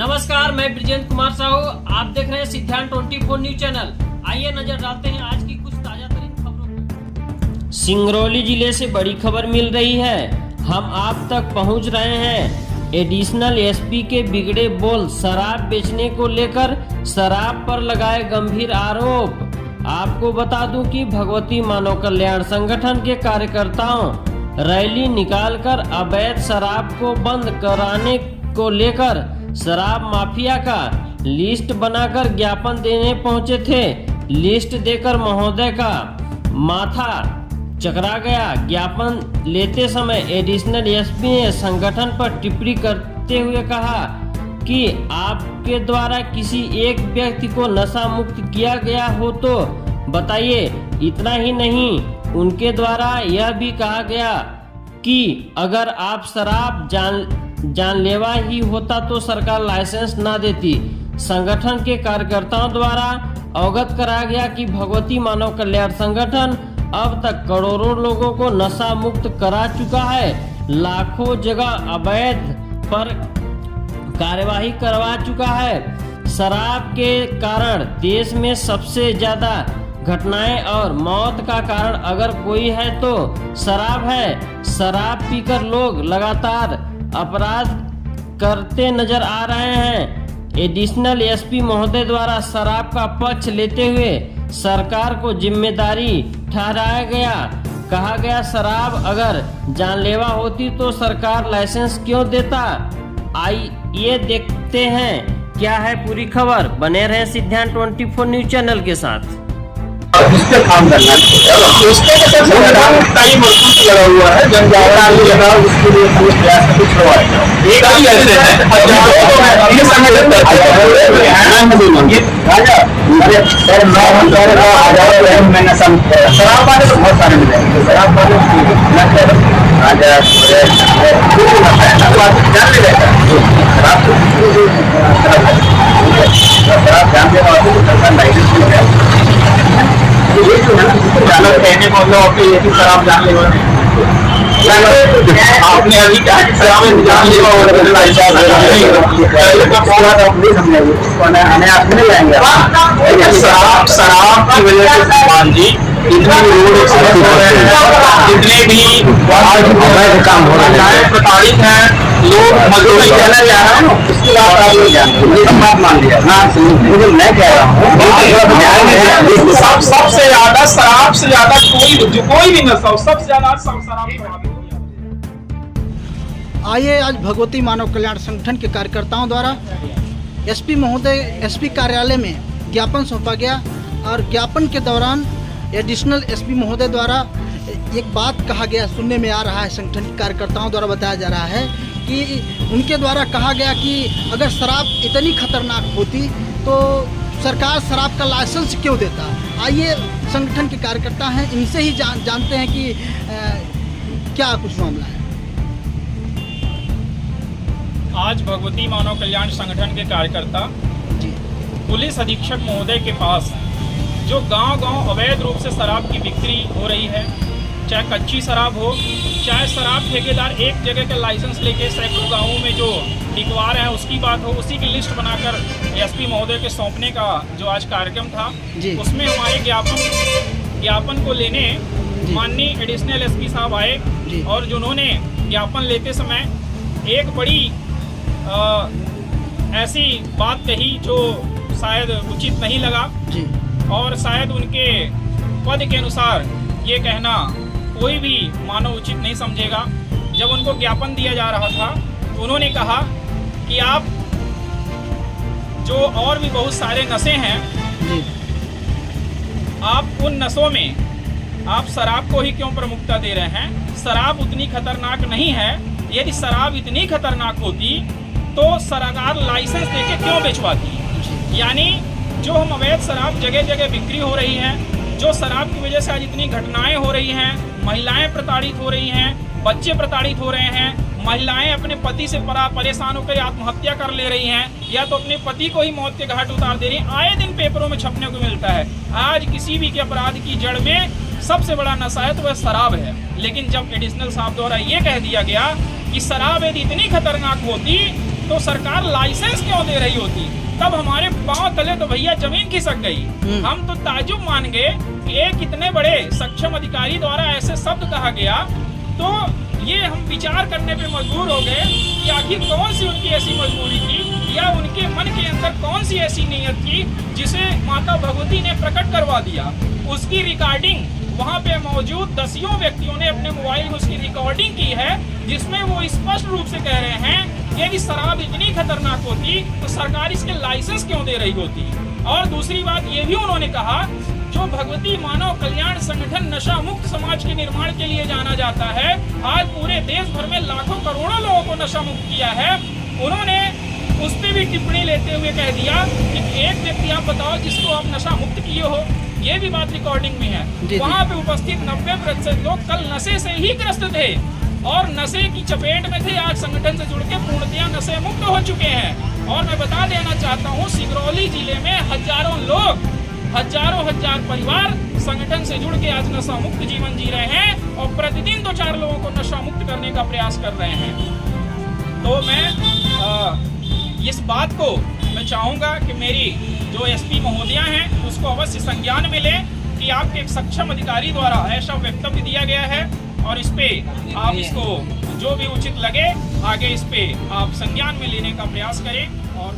नमस्कार, मैं ब्रिजेंद्र कुमार साहू। आप देख रहे हैं सिद्धांत 24 न्यूज चैनल। आइए नजर डालते हैं आज की कुछ ताजा तरीन खबरों पर। सिंगरौली जिले से बड़ी खबर मिल रही है। हम आप तक पहुंच रहे हैं। एडिशनल एसपी के बिगड़े बोल, शराब बेचने को लेकर शराब पर लगाए गंभीर आरोप। आपको बता दूं कि भगवती मानव कल्याण संगठन के कार्यकर्ताओं रैली निकालकर अवैध शराब को बंद कराने को लेकर शराब माफिया का लिस्ट बनाकर ज्ञापन देने पहुंचे थे। लिस्ट देकर महोदय का माथा चकरा गया। ज्ञापन लेते समय एडिशनल एसपी ने संगठन पर टिप्पणी करते हुए कहा कि आपके द्वारा किसी एक व्यक्ति को नशा मुक्त किया गया हो तो बताइए। इतना ही नहीं, उनके द्वारा यह भी कहा गया कि अगर आप शराब जानलेवा ही होता तो सरकार लाइसेंस ना देती। संगठन के कार्यकर्ताओं द्वारा अवगत कराया गया कि भगवती मानव कल्याण संगठन अब तक करोड़ों लोगों को नशा मुक्त करा चुका है। लाखों जगह अवैध पर कार्यवाही करवा चुका है। शराब के कारण देश में सबसे ज्यादा घटनाएं और मौत का कारण अगर कोई है तो शराब है। शराब पीकर लोग लगातार अपराध करते नजर आ रहे हैं। एडिशनल एसपी महोदय द्वारा शराब का पक्ष लेते हुए सरकार को जिम्मेदारी ठहराया गया। कहा गया शराब अगर जानलेवा होती तो सरकार लाइसेंस क्यों देता। आइए देखते हैं क्या है पूरी खबर। बने रहे सिद्धांत 24 न्यूज चैनल के साथ। इस पे काम करना टाइम वर्षों से लगा हुआ है। जन जागरूकता लगा, उसके लिए पूरे प्रयास करके छुड़वाएगा। एक ही ऐसे हैं ये संगठन मैंने शराब वाले तो बहुत सारे मिलेंगे। शराब वाले जान ले जाएगा। शराब जानने वाले को सरकार लाइसेंस मिल जाएगा। ये जो है ना कहने को शराब जान लेवा आपने अभी क्या शराब जान लेवा शराब की वजह से सलमान जी जितने भी काम हो रहे हैं प्रताड़ित हैं लोग। मजदूरी कहना चाह रहा हूँ, उसकी बात आप नहीं जानते, बात मान लिया। मुझे मैं कह रहा हूँ सबसे ज्यादा शराब से ज्यादा कोई भी नशा हो, सबसे ज्यादा शराब। आइए आज भगवती मानव कल्याण संगठन के कार्यकर्ताओं द्वारा एसपी महोदय एसपी कार्यालय में ज्ञापन सौंपा गया और ज्ञापन के दौरान एडिशनल एसपी महोदय द्वारा एक बात कहा गया, सुनने में आ रहा है, संगठन के कार्यकर्ताओं द्वारा बताया जा रहा है कि उनके द्वारा कहा गया कि अगर शराब इतनी खतरनाक होती तो सरकार शराब का लाइसेंस क्यों देता। आइए संगठन के कार्यकर्ता हैं, इनसे ही जानते हैं कि क्या कुछ मामला है। आज भगवती मानव कल्याण संगठन के कार्यकर्ता पुलिस अधीक्षक महोदय के पास जो गांव-गांव अवैध रूप से शराब की बिक्री हो रही है, चाहे कच्ची शराब हो, चाहे शराब ठेकेदार एक जगह का लाइसेंस लेके सैकड़ों गाँवों में जो बिकवा रहे हैं उसकी बात हो, उसी की लिस्ट बनाकर एसपी महोदय के सौंपने का जो आज कार्यक्रम था, उसमें हमारे ज्ञापन को लेने माननीय एडिशनल एसपी साहब आए और जिन्होंने ज्ञापन लेते समय एक बड़ी ऐसी बात कही जो शायद उचित नहीं लगा और शायद उनके पद के अनुसार ये कहना कोई भी मानव उचित नहीं समझेगा। जब उनको ज्ञापन दिया जा रहा था तो उन्होंने कहा कि आप जो और भी बहुत सारे नशे हैं, आप उन नशों में आप शराब को ही क्यों प्रमुखता दे रहे हैं। शराब उतनी खतरनाक नहीं है। यदि शराब इतनी खतरनाक होती तो सरकार लाइसेंस देके क्यों बेचवाती। यानी जो हम अवैध शराब जगह जगह बिक्री हो रही है, जो शराब की वजह से आज इतनी घटनाएं हो रही हैं, महिलाएं प्रताड़ित हो रही हैं, बच्चे प्रताड़ित हो रहे हैं, महिलाएं अपने पति से परेशान होकर आत्महत्या कर ले रही हैं या तो अपने पति को ही मौत के घाट उतार दे रही हैं। आए दिन पेपरों में छपने को मिलता है। आज किसी भी के अपराध की जड़ में सबसे बड़ा नशा है तो वह शराब है। लेकिन जब एडिशनल साहब द्वारा ये कह दिया गया कि शराब यदि इतनी खतरनाक होती तो सरकार लाइसेंस क्यों दे रही होती? तब हमारे पांव तले तो भैया जमीन खिसक गई। हम तो ताजुब मान गए कि एक इतने बड़े सक्षम अधिकारी द्वारा ऐसे शब्द कहा गया, तो ये हम विचार करने पे मजबूर हो गए कि आखिर कौन सी उनकी ऐसी मजबूरी थी या उनके मन के अंदर कौन सी ऐसी नीयत थी जिसे माता भगवती ने प्रकट करवा दिया। उसकी रिकॉर्डिंग वहाँ पे मौजूद दसियों व्यक्तियों ने अपने मोबाइल में उसकी रिकॉर्डिंग की है, जिसमें वो स्पष्ट रूप से कह रहे हैं यदि शराब इतनी खतरनाक होती तो सरकार इसके लाइसेंस क्यों दे रही होती। और दूसरी बात ये भी उन्होंने कहा, जो भगवती मानव कल्याण संगठन नशा मुक्त समाज के निर्माण के लिए जाना जाता है, आज पूरे देश भर में लाखों करोड़ों लोगों को नशा मुक्त किया है। उन्होंने उस पर भी टिप्पणी लेते हुए कह दिया कि एक व्यक्ति आप बताओ जिसको आप नशा मुक्त किए हो। ये भी बात रिकॉर्डिंग में है। वहाँ पे उपस्थित 90% लोग कल नशे से ही ग्रस्त थे और नशे की चपेट में थे। आज संगठन से जुड़ के पूर्णतया नशे मुक्त हो चुके हैं। और मैं बता देना चाहता हूँ, सिंगरौली जिले में हजारों लोग, हजार परिवार संगठन से जुड़ के आज नशा मुक्त जीवन जी रहे हैं और प्रतिदिन 2-4 लोगों को नशा मुक्त करने का प्रयास कर रहे हैं। तो मैं इस बात को मैं चाहूँगा कि मेरी जो एसपी महोदया हैं उसको अवश्य संज्ञान में लें कि आपके एक सक्षम अधिकारी द्वारा ऐसा वक्तव्य दिया गया है और इस पे आप इसको जो भी उचित लगे आगे इस पे आप संज्ञान में लेने का प्रयास करें। और